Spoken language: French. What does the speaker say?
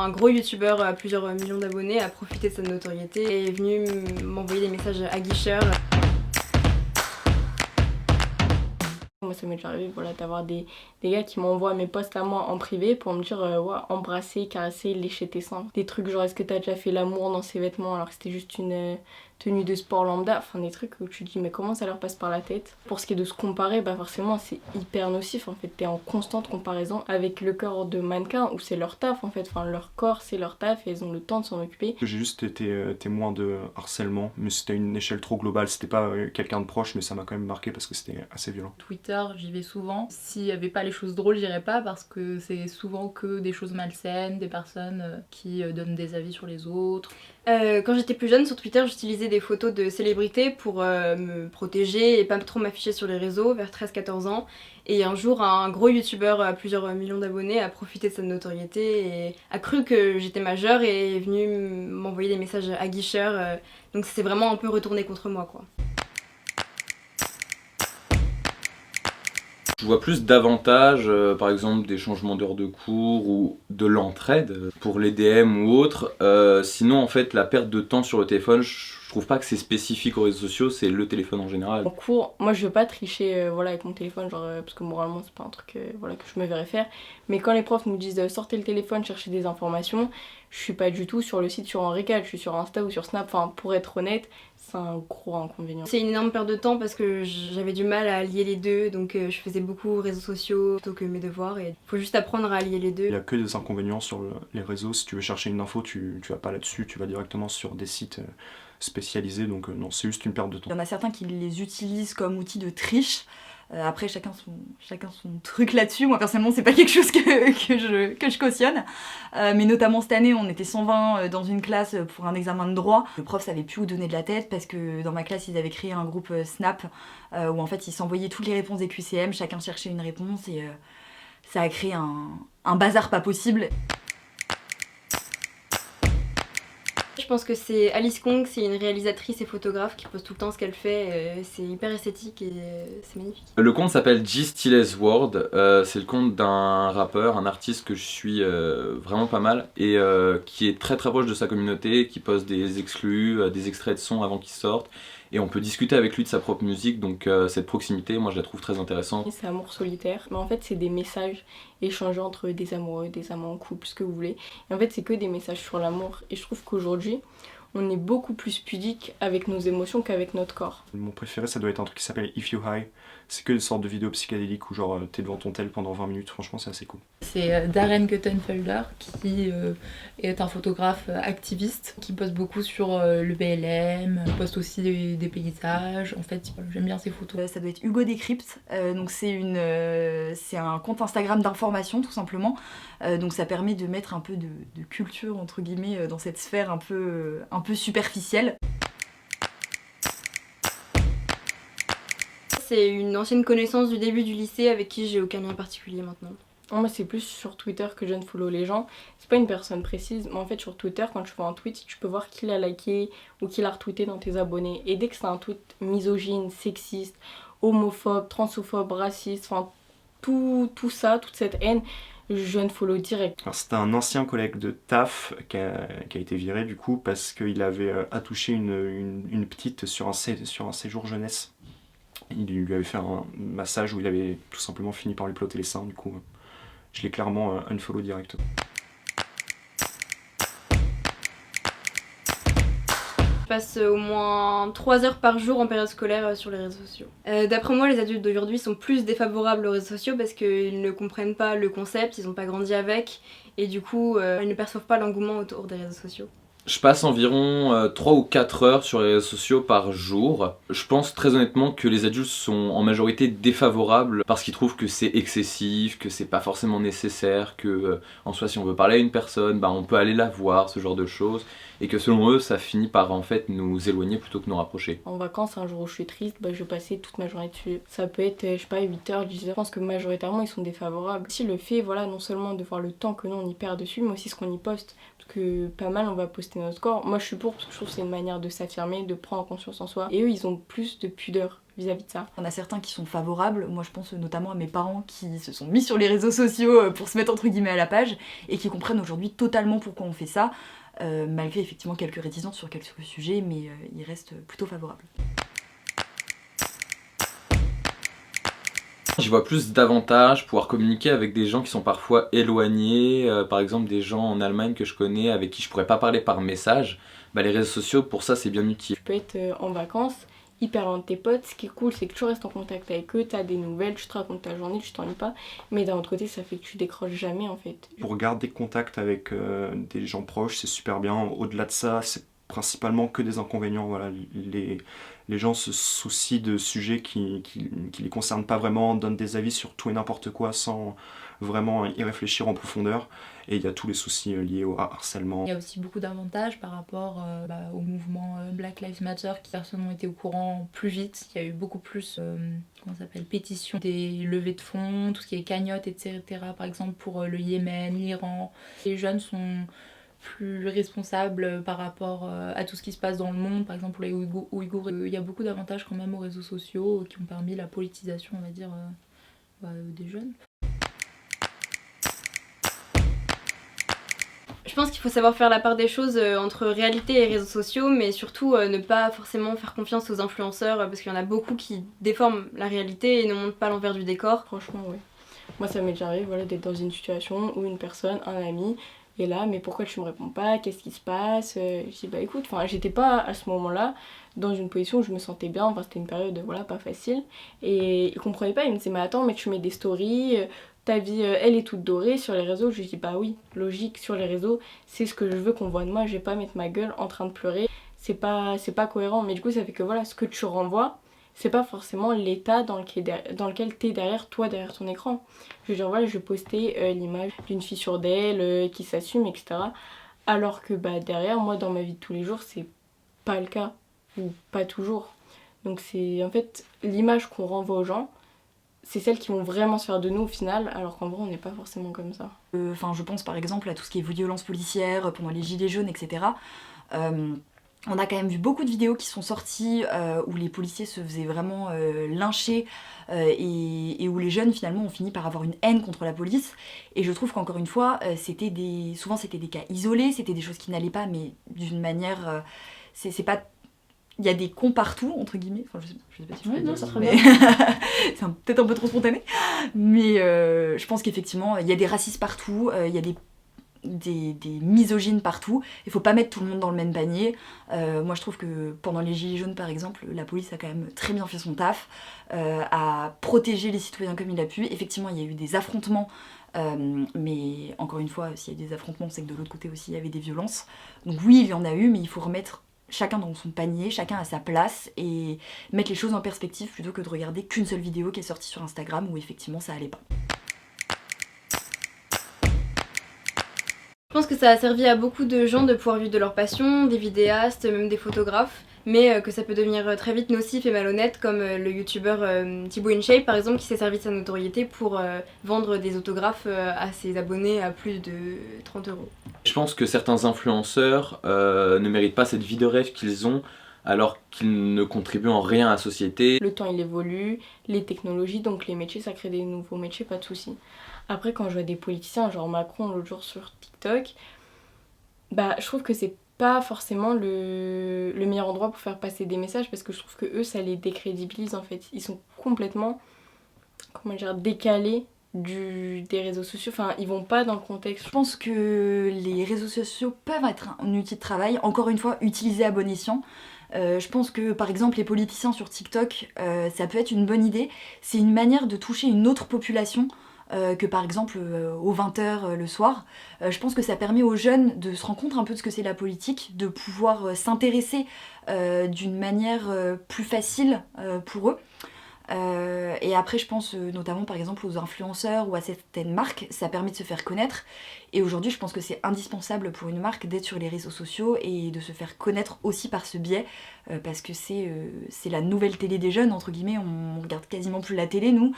Un gros youtubeur à plusieurs millions d'abonnés a profité de sa notoriété et est venu m'envoyer des messages aguicheurs. Moi ça m'est déjà arrivé voilà, d'avoir des gars qui m'envoient mes posts à moi en privé pour me dire ouais, embrasser, caresser, lécher tes seins. Des trucs genre est-ce que t'as déjà fait l'amour dans ces vêtements alors que c'était juste une tenue de sport lambda. Enfin des trucs où tu te dis mais comment ça leur passe par la tête. Pour ce qui est de se comparer, bah forcément c'est hyper nocif en fait. T'es en constante comparaison avec le corps de mannequins où c'est leur taf en fait. Enfin leur corps c'est leur taf et ils ont le temps de s'en occuper. J'ai juste été témoin de harcèlement, mais c'était à une échelle trop globale. C'était pas quelqu'un de proche, mais ça m'a quand même marqué parce que c'était assez violent. Twitter, j'y vais souvent. S'il y avait pas les choses drôles, j'irais pas parce que c'est souvent que des choses malsaines, des personnes qui donnent des avis sur les autres. Quand j'étais plus jeune sur Twitter, j'utilisais des photos de célébrités pour me protéger et pas trop m'afficher sur les réseaux vers 13-14 ans. Et un jour, un gros youtubeur à plusieurs millions d'abonnés a profité de sa notoriété et a cru que j'étais majeure et est venu m'envoyer des messages aguicheurs. Donc c'est vraiment un peu retourné contre moi quoi. Je vois plus d'avantages, par exemple des changements d'heure de cours ou de l'entraide pour les DM ou autres. Sinon en fait la perte de temps sur le téléphone, je trouve pas que c'est spécifique aux réseaux sociaux, c'est le téléphone en général. En cours, moi je veux pas tricher voilà, avec mon téléphone genre, parce que moralement c'est pas un truc voilà, que je me verrais faire. Mais quand les profs nous disent sortez le téléphone, cherchez des informations, je suis pas du tout sur le site sur Henri IV, je suis sur Insta ou sur Snap. Enfin pour être honnête, c'est un gros inconvénient. C'est une énorme perte de temps parce que j'avais du mal à lier les deux, donc je faisais beaucoup réseaux sociaux plutôt que mes devoirs et faut juste apprendre à lier les deux. Il y a que des inconvénients sur les réseaux. Si tu veux chercher une info, tu vas pas là-dessus, tu vas directement sur des sites spécialisés, donc non, c'est juste une perte de temps. Il y en a certains qui les utilisent comme outil de triche. Après, chacun son truc là-dessus. Moi, personnellement, c'est pas quelque chose que je cautionne. Mais notamment cette année, on était 120 dans une classe pour un examen de droit. Le prof savait plus où donner de la tête parce que dans ma classe, ils avaient créé un groupe Snap où en fait, ils s'envoyaient toutes les réponses des QCM. Chacun cherchait une réponse et ça a créé un bazar pas possible. Je pense que c'est Alice Kong, c'est une réalisatrice et photographe qui poste tout le temps ce qu'elle fait, c'est hyper esthétique et c'est magnifique. Le compte s'appelle G-Styles World, c'est le compte d'un rappeur, un artiste que je suis vraiment pas mal et qui est très très proche de sa communauté, qui poste des exclus, des extraits de sons avant qu'ils sortent. Et on peut discuter avec lui de sa propre musique, donc cette proximité, moi je la trouve très intéressante. C'est amour solitaire, mais en fait c'est des messages échangés entre des amoureux, des amants en couple, ce que vous voulez. Et en fait c'est que des messages sur l'amour. Et je trouve qu'aujourd'hui, on est beaucoup plus pudique avec nos émotions qu'avec notre corps. Mon préféré, ça doit être un truc qui s'appelle If You High. C'est que une sorte de vidéo psychédélique où genre t'es devant ton tel pendant 20 minutes. Franchement, c'est assez cool. C'est Darren Guttenfelder qui est un photographe activiste qui poste beaucoup sur le BLM, poste aussi des paysages. En fait, j'aime bien ses photos. Ça doit être Hugo Décrypte. Donc c'est un compte Instagram d'information tout simplement. Donc ça permet de mettre un peu de culture entre guillemets dans cette sphère un peu superficielle. C'est une ancienne connaissance du début du lycée avec qui j'ai aucun lien particulier maintenant. Moi c'est plus sur Twitter que je ne follow les gens. C'est pas une personne précise, mais en fait sur Twitter quand tu vois un tweet, tu peux voir qui l'a liké ou qui l'a retweeté dans tes abonnés. Et dès que c'est un tweet misogyne, sexiste, homophobe, transphobe, raciste, enfin tout ça, toute cette haine, je ne follow direct. Alors c'était un ancien collègue de taf qui a été viré du coup parce qu'il avait attouché une petite sur un séjour jeunesse. Il lui avait fait un massage où il avait tout simplement fini par lui plotter les seins, du coup je l'ai clairement unfollow direct. Je passe au moins 3 heures par jour en période scolaire sur les réseaux sociaux. D'après moi, les adultes d'aujourd'hui sont plus défavorables aux réseaux sociaux parce qu'ils ne comprennent pas le concept, ils n'ont pas grandi avec et du coup ils ne perçoivent pas l'engouement autour des réseaux sociaux. Je passe environ 3 ou 4 heures sur les réseaux sociaux par jour. Je pense très honnêtement que les adultes sont en majorité défavorables parce qu'ils trouvent que c'est excessif, que c'est pas forcément nécessaire, que en soi si on veut parler à une personne, bah, on peut aller la voir, ce genre de choses. Et que selon eux, ça finit par en fait nous éloigner plutôt que nous rapprocher. En vacances, un jour où je suis triste, bah, je vais passer toute ma journée dessus. Ça peut être, je sais pas, 8h, 10h. Je pense que majoritairement, ils sont défavorables. Si le fait, voilà, non seulement de voir le temps que nous on y perd dessus, mais aussi ce qu'on y poste. Parce que pas mal, on va poster poster notre corps. Moi je suis pour parce que je trouve que c'est une manière de s'affirmer, de prendre conscience en soi. Et eux ils ont plus de pudeur vis-à-vis de ça. On a certains qui sont favorables, moi je pense notamment à mes parents qui se sont mis sur les réseaux sociaux pour se mettre entre guillemets à la page et qui comprennent aujourd'hui totalement pourquoi on fait ça, malgré effectivement quelques réticences sur quelques sujets, mais ils restent plutôt favorables. J'y vois plus d'avantages, pouvoir communiquer avec des gens qui sont parfois éloignés, par exemple des gens en Allemagne que je connais avec qui je pourrais pas parler par message. Bah, les réseaux sociaux pour ça c'est bien utile. Tu peux être en vacances, hyper loin de tes potes, ce qui est cool c'est que tu restes en contact avec eux, t'as des nouvelles, tu te racontes ta journée, tu t'ennuies pas, mais d'un autre côté ça fait que tu décroches jamais en fait. Pour garder contact avec des gens proches, c'est super bien. Au-delà de ça, c'est principalement que des inconvénients. Voilà, les gens se soucient de sujets qui les concernent pas vraiment, donnent des avis sur tout et n'importe quoi sans vraiment y réfléchir en profondeur. Et il y a tous les soucis liés au harcèlement. Il y a aussi beaucoup d'avantages par rapport au mouvement Black Lives Matter, qui personnes ont été au courant plus vite. Il y a eu beaucoup plus pétitions, des levées de fonds, tout ce qui est cagnotte, etc. Par exemple pour le Yémen, l'Iran. Les jeunes sont plus responsables par rapport à tout ce qui se passe dans le monde. Par exemple pour les Ouïghours, il y a beaucoup d'avantages quand même aux réseaux sociaux qui ont permis la politisation, on va dire, des jeunes. Je pense qu'il faut savoir faire la part des choses entre réalité et réseaux sociaux, mais surtout ne pas forcément faire confiance aux influenceurs parce qu'il y en a beaucoup qui déforment la réalité et ne montrent pas l'envers du décor. Franchement, ouais. Moi, ça m'est déjà arrivé d'être dans une situation où une personne, un ami, est là, mais pourquoi tu me réponds pas? Qu'est-ce qui se passe? Je dis, bah écoute, j'étais pas à ce moment-là dans une position où je me sentais bien, c'était une période pas facile. Et il comprenait pas, il me disait, mais attends, mais tu mets des stories. Ta vie, elle est toute dorée sur les réseaux. Je lui dis bah oui, logique, sur les réseaux, c'est ce que je veux qu'on voit de moi, je vais pas mettre ma gueule en train de pleurer, c'est pas cohérent, mais du coup ça fait que ce que tu renvoies, c'est pas forcément l'état dans lequel t'es derrière ton écran. Je veux dire je vais poster l'image d'une fille sûre d'elle, qui s'assume, etc. Alors que derrière, moi dans ma vie de tous les jours, c'est pas le cas, ou pas toujours. Donc c'est en fait l'image qu'on renvoie aux gens, c'est celles qui vont vraiment se faire de nous au final, alors qu'en vrai on n'est pas forcément comme ça. Je pense par exemple à tout ce qui est violence policière pendant les gilets jaunes, etc. On a quand même vu beaucoup de vidéos qui sont sorties où les policiers se faisaient vraiment lyncher et où les jeunes finalement ont fini par avoir une haine contre la police. Et je trouve qu'encore une fois, souvent c'était des cas isolés, c'était des choses qui n'allaient pas, mais d'une manière... c'est pas... Il y a des cons partout, entre guillemets. Je sais pas si je peux dire ça, mais c'est peut-être un peu trop spontané. Mais je pense qu'effectivement, il y a des racistes partout, il y a des misogynes partout. Il faut pas mettre tout le monde dans le même panier. Moi, je trouve que pendant les Gilets jaunes, par exemple, la police a quand même très bien fait son taf, à protéger les citoyens comme il a pu. Effectivement, il y a eu des affrontements. Mais encore une fois, s'il y a des affrontements, c'est que de l'autre côté aussi, il y avait des violences. Donc oui, il y en a eu, mais il faut remettre chacun dans son panier, chacun à sa place et mettre les choses en perspective plutôt que de regarder qu'une seule vidéo qui est sortie sur Instagram où effectivement ça allait pas. Je pense que ça a servi à beaucoup de gens de pouvoir vivre de leur passion, des vidéastes, même des photographes, mais que ça peut devenir très vite nocif et malhonnête, comme le youtubeur Thibaut InShape par exemple, qui s'est servi de sa notoriété pour vendre des autographes à ses abonnés à plus de 30 €. Je pense que certains influenceurs ne méritent pas cette vie de rêve qu'ils ont alors qu'ils ne contribuent en rien à la société. Le temps il évolue, les technologies, donc les métiers, ça crée des nouveaux métiers, pas de soucis. Après quand je vois des politiciens, genre Macron l'autre jour sur TikTok, je trouve que c'est pas forcément le meilleur endroit pour faire passer des messages parce que je trouve que eux ça les décrédibilise en fait. Ils sont complètement, décalés des réseaux sociaux, ils vont pas dans le contexte. Je pense que les réseaux sociaux peuvent être un outil de travail, encore une fois utilisés à bon escient. Je pense que par exemple les politiciens sur TikTok, ça peut être une bonne idée. C'est une manière de toucher une autre population que par exemple aux 20h le soir. Je pense que ça permet aux jeunes de se rendre compte un peu de ce que c'est la politique, de pouvoir s'intéresser d'une manière plus facile pour eux. Et après je pense notamment par exemple aux influenceurs ou à certaines marques, ça permet de se faire connaître et aujourd'hui je pense que c'est indispensable pour une marque d'être sur les réseaux sociaux et de se faire connaître aussi par ce biais parce que c'est la nouvelle télé des jeunes entre guillemets, on regarde quasiment plus la télé nous.